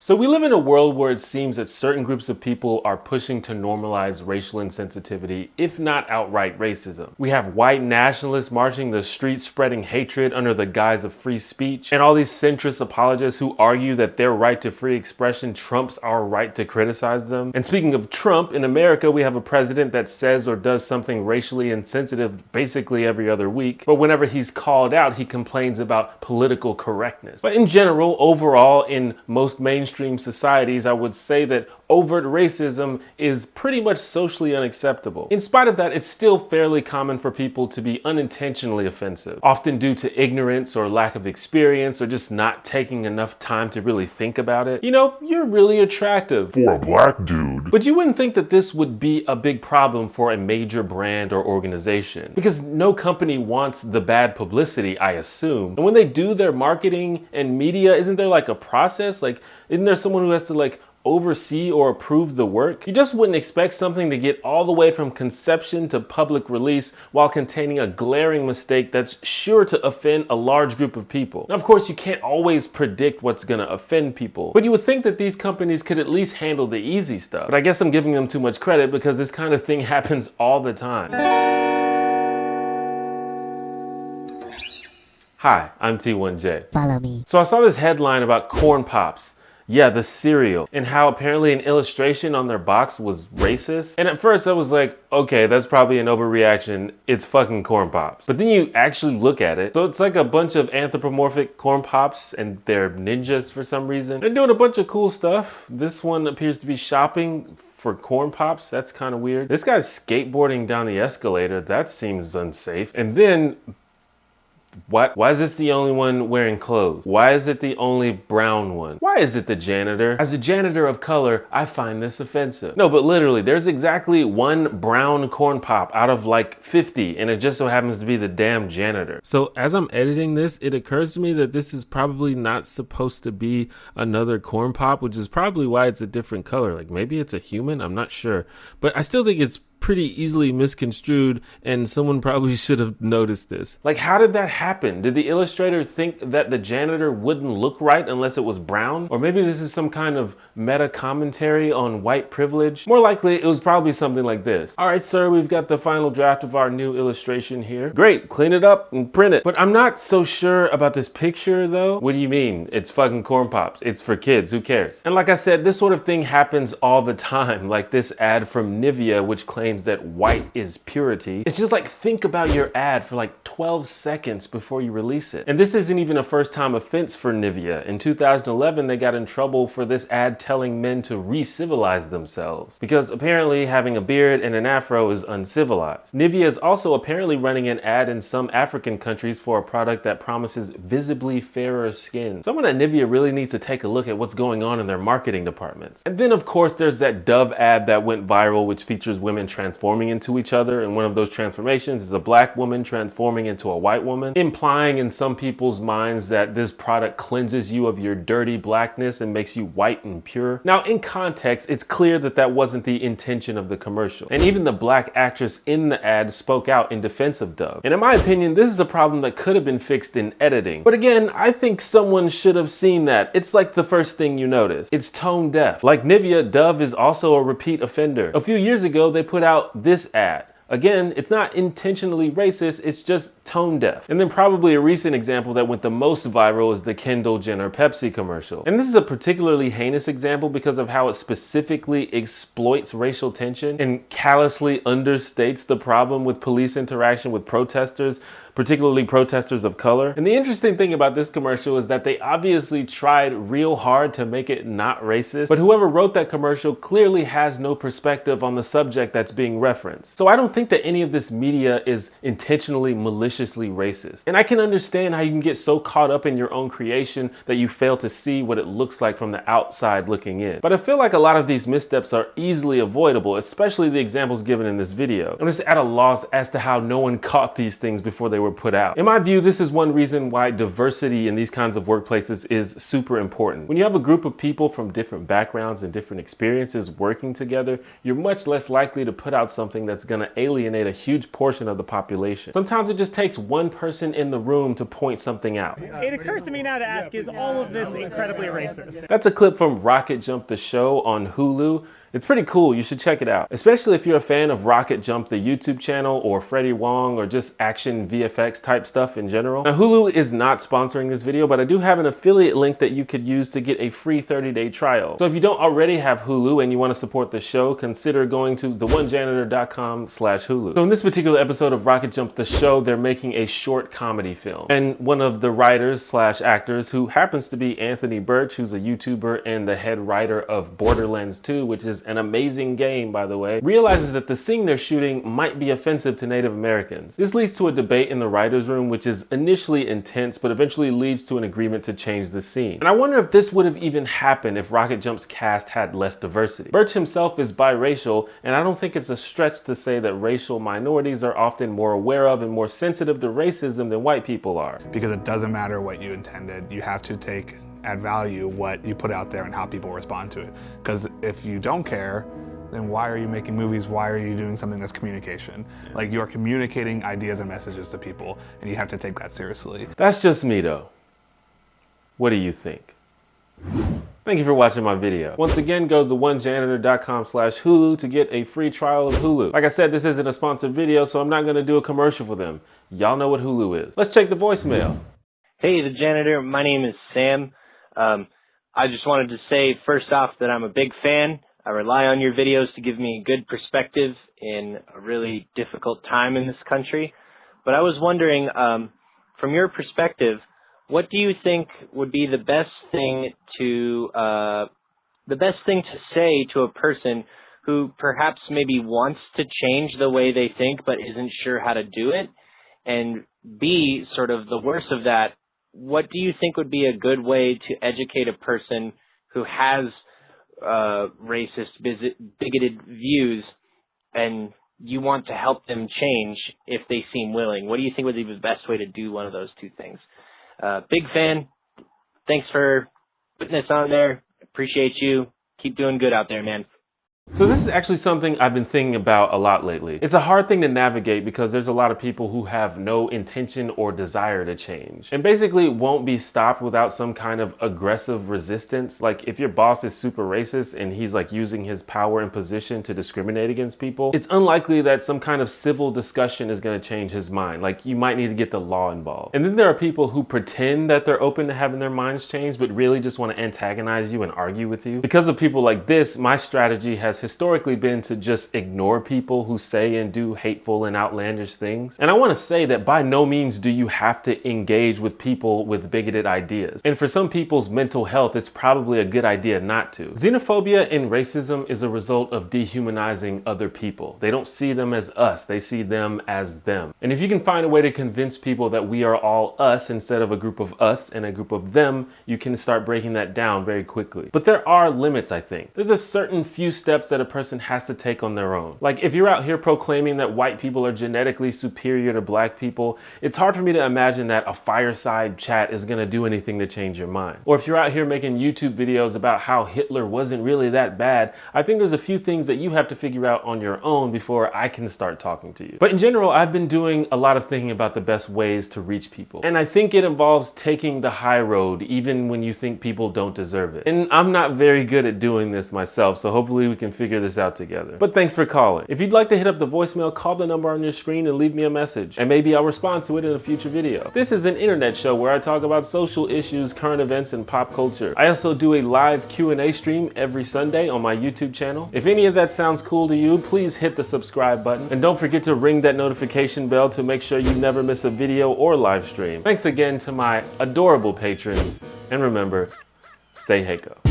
So we live in a world where it seems that certain groups of people are pushing to normalize racial insensitivity, if not outright racism. We have white nationalists marching the streets spreading hatred under the guise of free speech, and all these centrist apologists who argue that their right to free expression trumps our right to criticize them. And speaking of Trump, in America we have a president that says or does something racially insensitive basically every other week, but whenever he's called out he complains about political correctness. But in general, overall, in most mainstream societies, I would say that overt racism is pretty much socially unacceptable. In spite of that, it's still fairly common for people to be unintentionally offensive, often due to ignorance or lack of experience or just not taking enough time to really think about it. You know, you're really attractive for a black dude. But you wouldn't think that this would be a big problem for a major brand or organization, because no company wants the bad publicity, I assume. And when they do their marketing and media, isn't there like a process? Like, isn't there someone who has to like oversee or approve the work? You just wouldn't expect something to get all the way from conception to public release while containing a glaring mistake that's sure to offend a large group of people. Now, of course, you can't always predict what's gonna offend people, but you would think that these companies could at least handle the easy stuff. But I guess I'm giving them too much credit because this kind of thing happens all the time. Hi, I'm T1J. Follow me. So I saw this headline about corn pops. Yeah, the cereal, and how apparently an illustration on their box was racist. And at first I was like, okay, that's probably an overreaction. It's fucking corn pops. But then you actually look at it. So it's like a bunch of anthropomorphic corn pops, and they're ninjas for some reason. They're doing a bunch of cool stuff. This one appears to be shopping for corn pops. That's kind of weird. This guy's skateboarding down the escalator. That seems unsafe. And then what? Why is this the only one wearing clothes? Why is it the only brown one? Why is it the janitor? As a janitor of color, I find this offensive. No, but literally, there's exactly one brown corn pop out of like 50, and it just so happens to be the damn janitor. So as I'm editing this, it occurs to me that this is probably not supposed to be another corn pop, which is probably why it's a different color. Like maybe it's a human, I'm not sure. But I still think it's pretty easily misconstrued, and someone probably should have noticed this. Like, how did that happen? Did the illustrator think that the janitor wouldn't look right unless it was brown? Or maybe this is some kind of meta commentary on white privilege? More likely, it was probably something like this. All right, sir, we've got the final draft of our new illustration here. Great, clean it up and print it. But I'm not so sure about this picture though. What do you mean? It's fucking corn pops. It's for kids, who cares? And like I said, this sort of thing happens all the time. Like this ad from Nivea, which claims that white is purity. It's just like, think about your ad for like 12 seconds before you release it. And this isn't even a first time offense for Nivea. In 2011, they got in trouble for this ad telling men to re-civilize themselves, because apparently having a beard and an afro is uncivilized. Nivea is also apparently running an ad in some African countries for a product that promises visibly fairer skin. Someone at Nivea really needs to take a look at what's going on in their marketing departments. And then of course there's that Dove ad that went viral, which features women transforming into each other, and one of those transformations is a black woman transforming into a white woman, implying in some people's minds that this product cleanses you of your dirty blackness and makes you white and pure. Now in context, it's clear that that wasn't the intention of the commercial, and even the black actress in the ad spoke out in defense of Dove. And in my opinion, this is a problem that could have been fixed in editing. But again, I think someone should have seen that. It's like the first thing you notice. It's tone deaf. Like Nivea, Dove is also a repeat offender. A few years ago, they put out this ad. Again, it's not intentionally racist, it's just tone deaf. And then probably a recent example that went the most viral is the Kendall Jenner Pepsi commercial. And this is a particularly heinous example because of how it specifically exploits racial tension and callously understates the problem with police interaction with protesters, particularly protesters of color. And the interesting thing about this commercial is that they obviously tried real hard to make it not racist, but whoever wrote that commercial clearly has no perspective on the subject that's being referenced. So I don't think that any of this media is intentionally maliciously racist. And I can understand how you can get so caught up in your own creation that you fail to see what it looks like from the outside looking in. But I feel like a lot of these missteps are easily avoidable, especially the examples given in this video. I'm just at a loss as to how no one caught these things before they were were put out. In my view, this is one reason why diversity in these kinds of workplaces is super important. When you have a group of people from different backgrounds and different experiences working together, you're much less likely to put out something that's going to alienate a huge portion of the population. Sometimes it just takes one person in the room to point something out. It occurs to me now to ask, is all of this incredibly racist? That's a clip from Rocket Jump the Show on Hulu. It's pretty cool, you should check it out. Especially if you're a fan of Rocket Jump, the YouTube channel, or Freddie Wong, or just action VFX type stuff in general. Now, Hulu is not sponsoring this video, but I do have an affiliate link that you could use to get a free 30-day trial. So if you don't already have Hulu and you want to support the show, consider going to theonejanitor.com/Hulu. So in this particular episode of Rocket Jump the Show, they're making a short comedy film. And one of the writers/actors, who happens to be Anthony Birch, who's a YouTuber and the head writer of Borderlands 2, which is an amazing game, by the way, realizes that the scene they're shooting might be offensive to Native Americans. This leads to a debate in the writer's room, which is initially intense, but eventually leads to an agreement to change the scene. And I wonder if this would have even happened if Rocket Jump's cast had less diversity. Birch himself is biracial, and I don't think it's a stretch to say that racial minorities are often more aware of and more sensitive to racism than white people are. Because it doesn't matter what you intended, you have to take at value what you put out there and how people respond to it. Because if you don't care, then why are you making movies? Why are you doing something that's communication? Like, you're communicating ideas and messages to people, and you have to take that seriously. That's just me though. What do you think? Thank you for watching my video. Once again, go to theonejanitor.com/Hulu to get a free trial of Hulu. Like I said, this isn't a sponsored video, so I'm not gonna do a commercial for them. Y'all know what Hulu is. Let's check the voicemail. Hey, the janitor, my name is Sam. I just wanted to say first off that I'm a big fan. I rely on your videos to give me a good perspective in a really difficult time in this country. But I was wondering, from your perspective, what do you think would be the best thing to say to a person who perhaps maybe wants to change the way they think but isn't sure how to do it? And B, sort of the worst of that, what do you think would be a good way to educate a person who has racist, bigoted views and you want to help them change if they seem willing? What do you think would be the best way to do one of those two things? Big fan. Thanks for putting this on there. Appreciate you. Keep doing good out there, man. So this is actually something I've been thinking about a lot lately. It's a hard thing to navigate because there's a lot of people who have no intention or desire to change and basically won't be stopped without some kind of aggressive resistance. Like if your boss is super racist and he's like using his power and position to discriminate against people, it's unlikely that some kind of civil discussion is going to change his mind. Like you might need to get the law involved. And then there are people who pretend that they're open to having their minds changed but really just want to antagonize you and argue with you. Because of people like this, my strategy has historically been to just ignore people who say and do hateful and outlandish things. And I want to say that by no means do you have to engage with people with bigoted ideas. And for some people's mental health, it's probably a good idea not to. Xenophobia and racism is a result of dehumanizing other people. They don't see them as us, they see them as them. And if you can find a way to convince people that we are all us instead of a group of us and a group of them, you can start breaking that down very quickly. But there are limits, I think. There's a certain few steps that a person has to take on their own. Like if you're out here proclaiming that white people are genetically superior to black people, it's hard for me to imagine that a fireside chat is gonna do anything to change your mind. Or if you're out here making YouTube videos about how Hitler wasn't really that bad, I think there's a few things that you have to figure out on your own before I can start talking to you. But in general, I've been doing a lot of thinking about the best ways to reach people. And I think it involves taking the high road even when you think people don't deserve it. And I'm not very good at doing this myself, so hopefully we can figure this out together. But thanks for calling. If you'd like to hit up the voicemail, call the number on your screen and leave me a message, and maybe I'll respond to it in a future video. This is an internet show where I talk about social issues, current events, and pop culture. I also do a live Q&A stream every Sunday on my YouTube channel. If any of that sounds cool to you, please hit the subscribe button, and don't forget to ring that notification bell to make sure you never miss a video or live stream. Thanks again to my adorable patrons, and remember, stay Heiko.